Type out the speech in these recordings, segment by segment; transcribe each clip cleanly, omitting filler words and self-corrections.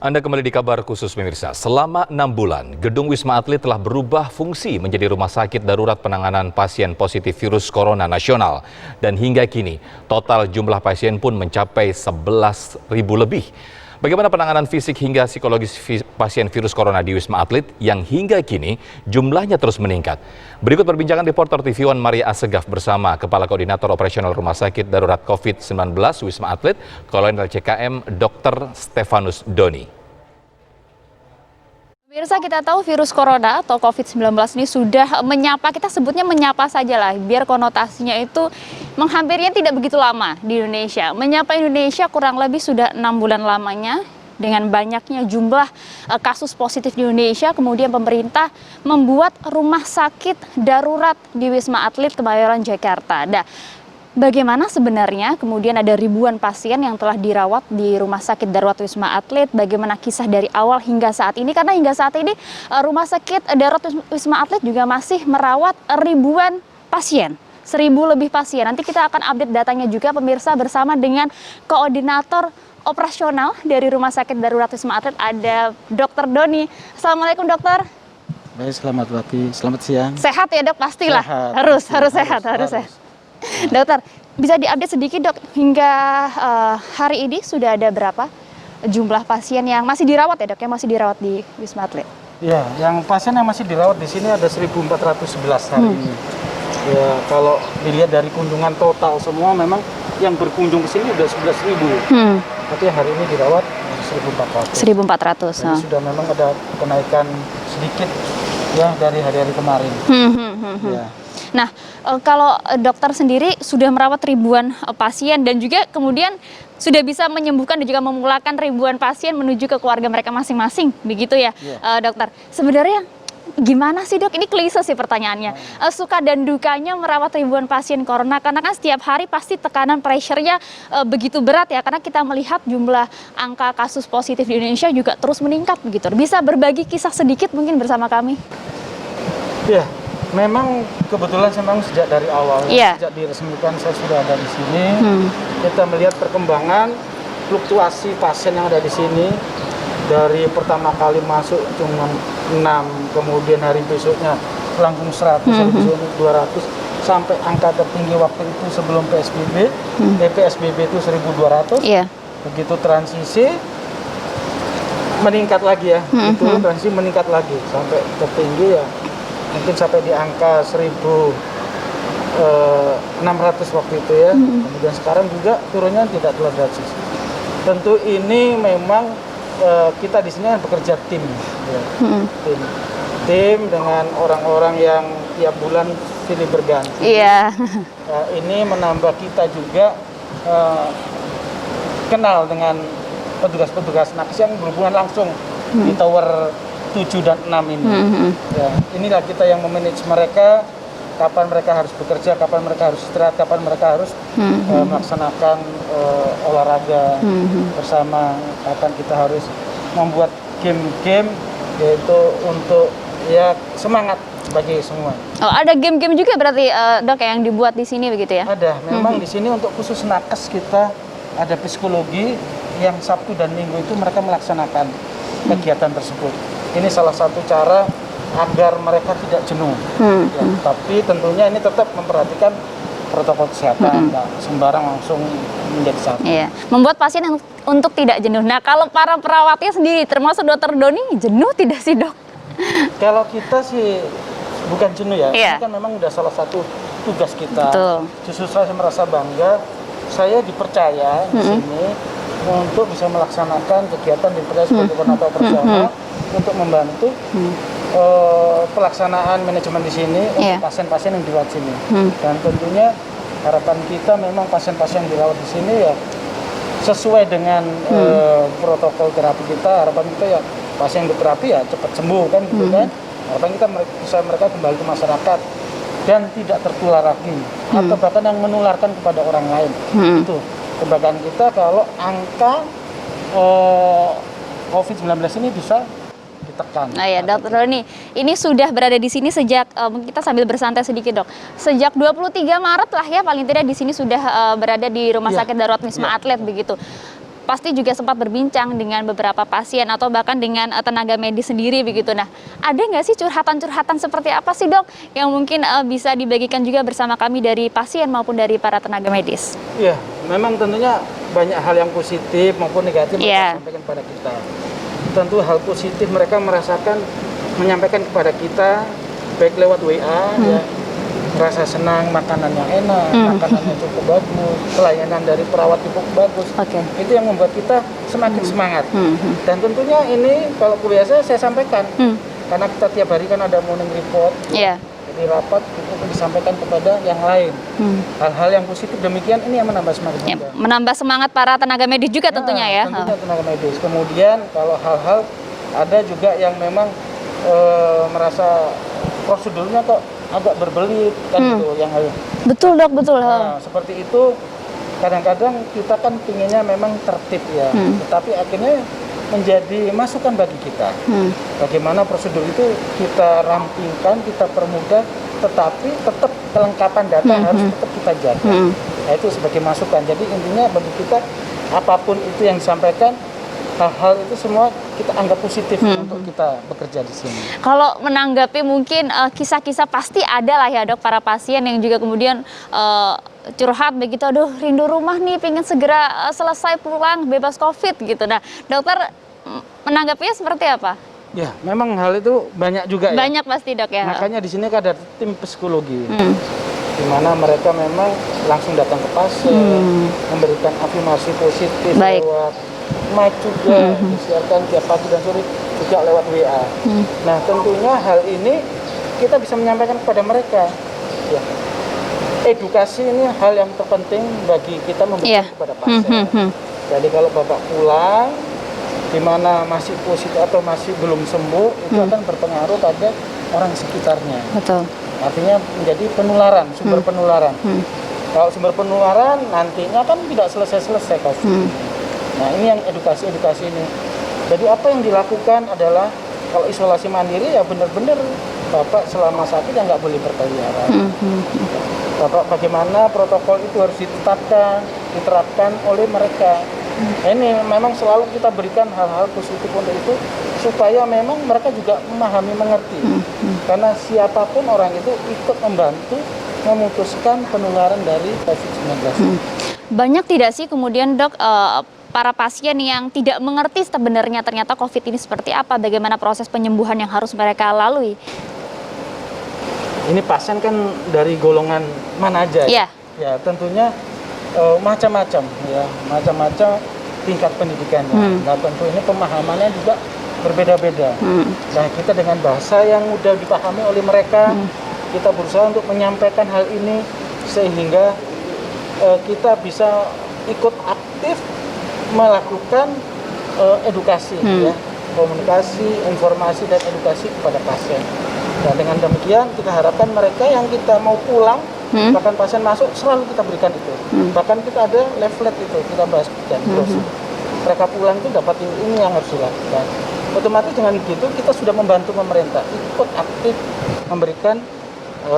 Anda kembali di kabar khusus pemirsa. Selama 6 bulan, Gedung Wisma Atlet telah berubah fungsi menjadi rumah sakit darurat penanganan pasien positif virus corona nasional. Dan hingga kini, total jumlah pasien pun mencapai 11.000 lebih. Bagaimana penanganan fisik hingga psikologis pasien virus corona di Wisma Atlet yang hingga kini jumlahnya terus meningkat? Berikut perbincangan reporter TV One Maria Assegaf bersama Kepala Koordinator Operasional Rumah Sakit Darurat COVID-19 Wisma Atlet, Kolonel CKM Dr. Stefanus Doni. Pemirsa, kita tahu virus corona atau COVID-19 ini sudah menyapa, kita sebutnya menyapa saja lah, biar konotasinya itu menghampirinya tidak begitu lama di Indonesia. Menyapa Indonesia kurang lebih sudah 6 bulan lamanya. Dengan banyaknya jumlah kasus positif di Indonesia, kemudian pemerintah membuat rumah sakit darurat di Wisma Atlet Kemayoran, Jakarta. Bagaimana sebenarnya kemudian ada ribuan pasien yang telah dirawat di Rumah Sakit Darurat Wisma Atlet, bagaimana kisah dari awal hingga saat ini, karena hingga saat ini Rumah Sakit Darurat Wisma Atlet juga masih merawat ribuan pasien, 1.000 lebih pasien. Nanti kita akan update datanya juga pemirsa bersama dengan Koordinator Operasional dari Rumah Sakit Darurat Wisma Atlet, ada Dr. Doni. Assalamualaikum dokter. Baik, selamat pagi, selamat siang. Sehat ya dok, pastilah. Sehat, harus sehat. Dokter, bisa diupdate sedikit dok, hingga hari ini sudah ada berapa jumlah pasien yang masih dirawat ya dok, yang masih dirawat di Wisma Atlet? Ya, yang pasien yang masih dirawat di sini ada 1.411 hari ini. Ya, kalau dilihat dari kunjungan total semua memang yang berkunjung ke sini udah 11.000. Tapi hari ini dirawat 1.400. 1.400. Jadi sudah memang ada kenaikan sedikit ya dari hari-hari kemarin. Ya. Nah, kalau dokter sendiri sudah merawat ribuan pasien dan juga kemudian sudah bisa menyembuhkan dan juga memulangkan ribuan pasien menuju ke keluarga mereka masing-masing, begitu ya, dokter. Sebenarnya gimana sih dok? Ini klise sih pertanyaannya. Suka dan dukanya merawat ribuan pasien corona, karena kan setiap hari pasti tekanan pressure-nya begitu berat ya, karena kita melihat jumlah angka kasus positif di Indonesia juga terus meningkat begitu. Bisa berbagi kisah sedikit mungkin bersama kami? Ya. Memang kebetulan memang sejak dari awal, sejak diresmikan saya sudah ada di sini. Kita melihat perkembangan fluktuasi pasien yang ada di sini. Dari pertama kali masuk cuma 6, kemudian hari besoknya langsung 100, hari besoknya 200, sampai angka tertinggi waktu itu sebelum PSBB. PSBB itu 1.200. Begitu transisi meningkat lagi ya, itu transisi meningkat lagi sampai tertinggi ya. Mungkin sampai di angka 1.600 waktu itu ya. Kemudian sekarang juga turunnya tidak terlalu drastis. Tentu ini memang kita di sini bekerja tim, ya. Tim dengan orang-orang yang tiap bulan silih berganti. Ini menambah kita juga kenal dengan petugas-petugas nakes yang berhubungan langsung di tower 7 dan 6 ini. Ya, inilah kita yang memanage mereka, kapan mereka harus bekerja, kapan mereka harus istirahat, kapan mereka harus melaksanakan olahraga bersama, kapan kita harus membuat game-game yaitu untuk ya semangat bagi semua. Oh, ada game-game juga berarti dok yang dibuat di sini begitu ya? Ada, memang di sini untuk khusus nakes kita ada psikologi yang Sabtu dan Minggu itu mereka melaksanakan kegiatan tersebut. Ini salah satu cara agar mereka tidak jenuh. Ya, tapi tentunya ini tetap memperhatikan protokol kesehatan, sembarang langsung menjadi satu. Membuat pasien yang untuk tidak jenuh. Nah, kalau para perawatnya sendiri, termasuk dokter Doni, jenuh tidak sih dok? Kalau kita sih bukan jenuh ya, ini kan memang udah salah satu tugas kita. Justru saya merasa bangga, saya dipercaya di sini untuk bisa melaksanakan kegiatan dipercaya sebagai koordinator operasional untuk membantu pelaksanaan manajemen di sini untuk pasien-pasien yang dirawat sini. Dan tentunya harapan kita memang pasien-pasien yang dirawat di sini ya sesuai dengan protokol terapi kita. Harapan kita ya pasien yang diterapi ya cepat sembuh kan gitu kan. Harapan kita bisa mereka kembali ke masyarakat dan tidak tertular lagi atau bahkan yang menularkan kepada orang lain. Itu kebanggaan kita kalau angka COVID-19 ini bisa ditekan. Nah ya, Dokter Doni, ini sudah berada di sini sejak kita sambil bersantai sedikit dok. Sejak 23 Maret lah ya paling tidak di sini sudah berada di Rumah Sakit Darurat Wisma Atlet begitu. pasti juga sempat berbincang dengan beberapa pasien atau bahkan dengan tenaga medis sendiri begitu. Nah, ada nggak sih curhatan-curhatan seperti apa sih dok yang mungkin bisa dibagikan juga bersama kami dari pasien maupun dari para tenaga medis? Iya, memang tentunya banyak hal yang positif maupun negatif mereka sampaikan kepada kita. Tentu hal positif mereka menyampaikan kepada kita baik lewat WA ya, merasa senang, makanan yang enak, makanannya cukup bagus, pelayanan dari perawat cukup bagus. Itu yang membuat kita semakin semangat. Dan tentunya ini kalau biasa saya sampaikan, karena kita tiap hari kan ada morning report, jadi rapat itu disampaikan kepada yang lain. Hal-hal yang positif demikian ini yang menambah semangat. Menambah semangat para tenaga medis juga tentunya ya. Tentunya tenaga medis. Kemudian kalau hal-hal ada juga yang memang merasa prosedurnya kok agak berbelit kan gitu yang betul dok, betul. Nah, seperti itu kadang-kadang kita kan pinginnya memang tertib ya, tetapi akhirnya menjadi masukan bagi kita bagaimana prosedur itu kita rampingkan, kita permudah, tetapi tetap kelengkapan data harus tetap kita jaga. Nah, itu sebagai masukan. Jadi intinya bagi kita apapun itu yang disampaikan, hal-hal itu semua kita anggap positif untuk kita bekerja di sini. Kalau menanggapi mungkin kisah-kisah pasti ada lah ya dok, para pasien yang juga kemudian curhat begitu, aduh rindu rumah nih, pengen segera selesai pulang bebas COVID gitu. Nah dokter menanggapinya seperti apa? Ya memang hal itu banyak juga ya. Banyak pasti dok ya. Makanya di sini ada tim psikologi. Di mana mereka memang langsung datang ke pasien, memberikan afirmasi positif lewat mic juga, disiarkan tiap pagi dan sore juga lewat WA. Nah tentunya hal ini kita bisa menyampaikan kepada mereka. Ya. Edukasi ini hal yang terpenting bagi kita memberikan kepada pasien. Jadi kalau Bapak pulang, di mana masih positif atau masih belum sembuh, itu akan berpengaruh pada orang sekitarnya. Betul. Artinya menjadi penularan, sumber penularan. Kalau sumber penularan nantinya kan tidak selesai-selesai COVID. Nah ini yang edukasi ini. Jadi apa yang dilakukan adalah kalau isolasi mandiri ya benar-benar Bapak selama sakit ya nggak boleh berkeliaran. Bapak bagaimana protokol itu harus diterapkan oleh mereka. Nah, ini memang selalu kita berikan hal-hal positif untuk itu supaya memang mereka juga memahami, mengerti. Karena siapapun orang itu ikut membantu memutuskan penularan dari COVID-19. Banyak tidak sih kemudian dok para pasien yang tidak mengerti sebenarnya ternyata COVID ini seperti apa, bagaimana proses penyembuhan yang harus mereka lalui? Ini pasien kan dari golongan mana aja ya? Ya tentunya macam-macam ya, macam-macam tingkat pendidikannya. Nah tentu ini pemahamannya juga berbeda-beda. Nah kita dengan bahasa yang mudah dipahami oleh mereka, kita berusaha untuk menyampaikan hal ini sehingga kita bisa ikut aktif melakukan edukasi, ya, komunikasi, informasi dan edukasi kepada pasien. Nah, dengan demikian kita harapkan mereka yang kita mau pulang, bahkan pasien masuk selalu kita berikan itu. Bahkan kita ada leaflet itu kita bahas dan mereka pulang itu dapat ini yang harus dilakukan. Otomatis dengan gitu kita sudah membantu pemerintah ikut aktif memberikan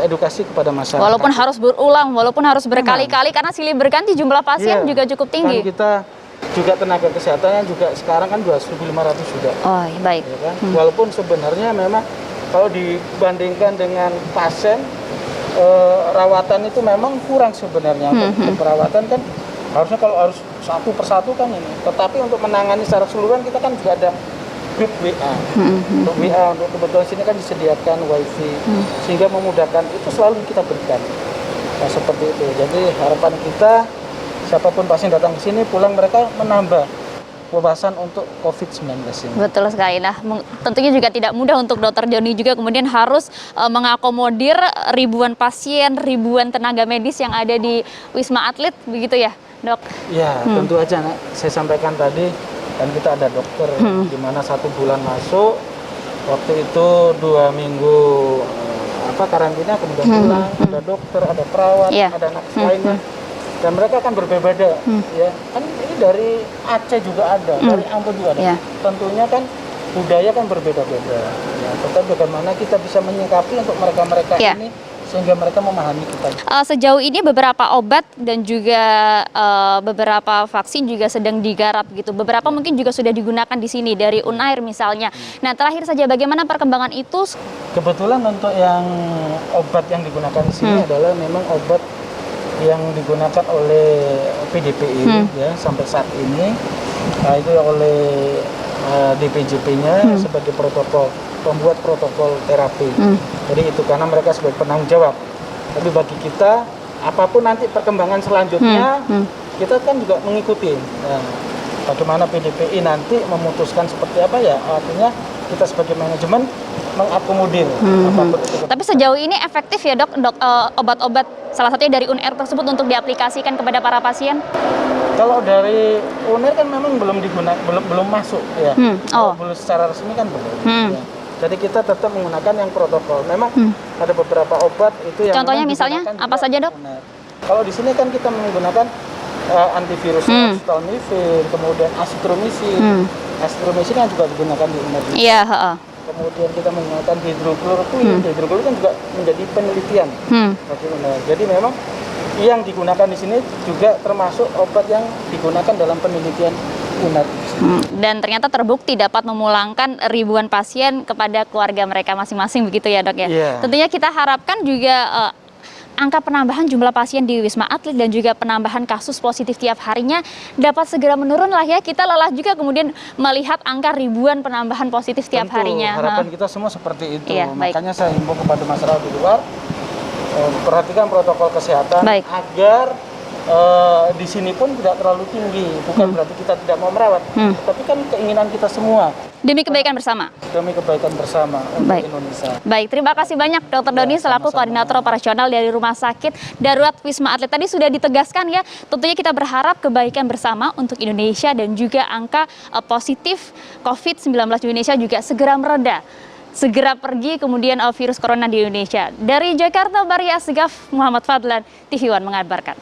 edukasi kepada masyarakat. Walaupun harus berulang, walaupun harus berkali-kali karena silih berganti jumlah pasien juga cukup tinggi. Dan kita juga tenaga kesehatannya juga sekarang kan 2.500 sudah. Oh, baik. Ya kan? Walaupun sebenarnya memang kalau dibandingkan dengan pasien rawatan itu memang kurang sebenarnya. Untuk perawatan kan harusnya kalau harus satu persatu kan ini. Tetapi untuk menangani secara keseluruhan kita kan juga ada grup WA. Untuk WA, untuk kebetulan sini kan disediakan wifi sehingga memudahkan, itu selalu kita berikan. Nah, seperti itu. Jadi harapan kita siapapun pasien datang ke sini pulang mereka menambah wawasan untuk COVID-19 ini. Betul sekali. Nah, tentunya juga tidak mudah untuk Dr. Joni juga kemudian harus mengakomodir ribuan pasien, ribuan tenaga medis yang ada di Wisma Atlet, begitu ya, Dok? Ya, tentu aja, Nak. Saya sampaikan tadi, kan kita ada dokter, di mana 1 bulan masuk, waktu itu 2 minggu karantina, kemudian pulang, ada dokter, ada perawat, ada nakes lainnya. Dan mereka akan berbeda-beda, ya kan ini dari Aceh juga ada, dari Ambon juga ada. Tentunya kan budaya kan berbeda-beda. Ya, tetapi bagaimana kita bisa menyikapi untuk mereka-mereka ini sehingga mereka memahami kita. Sejauh ini beberapa obat dan juga beberapa vaksin juga sedang digarap gitu. Beberapa mungkin juga sudah digunakan di sini dari Unair misalnya. Nah, terakhir saja bagaimana perkembangan itu? Kebetulan untuk yang obat yang digunakan di sini adalah memang obat yang digunakan oleh PDPI ya sampai saat ini. Itu oleh DPJP-nya sebagai pembuat protokol terapi. Jadi itu karena mereka sebagai penanggung jawab. Tapi bagi kita, apapun nanti perkembangan selanjutnya, kita kan juga mengikuti. Nah, bagaimana PDPI nanti memutuskan seperti apa ya, artinya kita sebagai manajemen mengakomodir apapun itu. Tapi sejauh ini efektif ya dok, obat-obat salah satunya dari Unair tersebut untuk diaplikasikan kepada para pasien? Kalau dari Unair kan memang belum masuk ya. Belum secara resmi kan belum. Ya. Jadi kita tetap menggunakan yang protokol. Memang ada beberapa obat itu yang contohnya misalnya apa saja dok? Unair. Kalau di sini kan kita menggunakan antivirus, stalmivir, kemudian azitromisin. Azitromisin kan juga digunakan di Unair. Iya. Kemudian kita menggunakan hidrokloroquine. Hidrokloroquine kan juga menjadi penelitian bagi Unair. Jadi memang yang digunakan di sini juga termasuk obat yang digunakan dalam penelitian Unair. Dan ternyata terbukti dapat memulangkan ribuan pasien kepada keluarga mereka masing-masing begitu ya dok ya. Yeah. Tentunya kita harapkan juga angka penambahan jumlah pasien di Wisma Atlet dan juga penambahan kasus positif tiap harinya dapat segera menurun lah ya. Kita lelah juga kemudian melihat angka ribuan penambahan positif tiap harinya. Harapan kita semua seperti itu. Iya, makanya saya himbau kepada masyarakat di luar, perhatikan protokol kesehatan agar di sini pun tidak terlalu tinggi. Bukan berarti kita tidak mau merawat, tapi kan keinginan kita semua. Demi kebaikan bersama. Demi kebaikan bersama untuk Indonesia. Baik, terima kasih banyak Dr. Doni selaku koordinator operasional dari Rumah Sakit Darurat Wisma Atlet. Tadi sudah ditegaskan ya, tentunya kita berharap kebaikan bersama untuk Indonesia dan juga angka positif COVID-19 di Indonesia juga segera mereda. Segera pergi kemudian virus corona di Indonesia. Dari Jakarta, Maria Asgaf, Muhammad Fadlan, TV One mengabarkan.